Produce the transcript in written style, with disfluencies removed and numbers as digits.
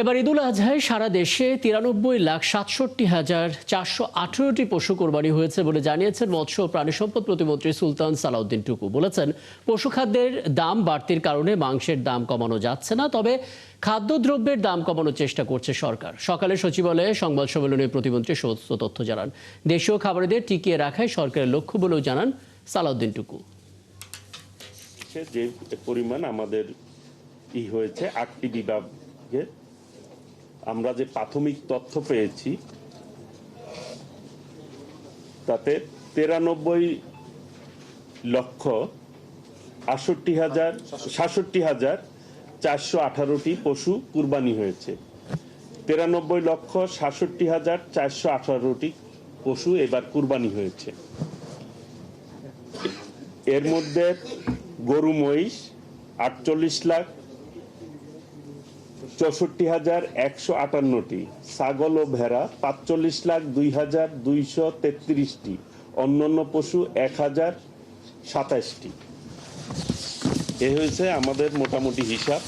এবার ঈদুল আজহায় সারা দেশে 93,67,418টি পশু কোরবানি হয়েছে বলে জানিয়েছেন মৎস্য ও প্রাণী সম্পদ প্রতিমন্ত্রী সুলতান সালাউদ্দিন টুকু। বলেছেন, পশুখাদ্যের দাম বাড়তির কারণে মাংসের দাম কমানো যাচ্ছে না, তবে খাদ্যদ্রব্যের দাম কমানোর চেষ্টা করছে সরকার। সকালে সচিবালয়ে সংবাদ সম্মেলনে প্রতিমন্ত্রী সমস্ত তথ্য জানান। দেশীয় খাবারিদের টিকিয়ে রাখাই সরকারের লক্ষ্য বলেও জানান সালাউদ্দিন টুকু। যে পরিমাণ আমাদের হয়েছে 8টি বিভাগে আমরা যে প্রাথমিক তথ্য পেয়েছি তাতে 93,66,418টি পশু কুরবানি হয়েছে। 93,66,418টি পশু এবার কুরবানি হয়েছে। এর মধ্যে গরু মহিষ 48,64,158টি, ছাগল ও ভেড়া 45,02,233টি, অন্যান্য পশু 1,027টি। এ হয়েছে আমাদের মোটামুটি হিসাব।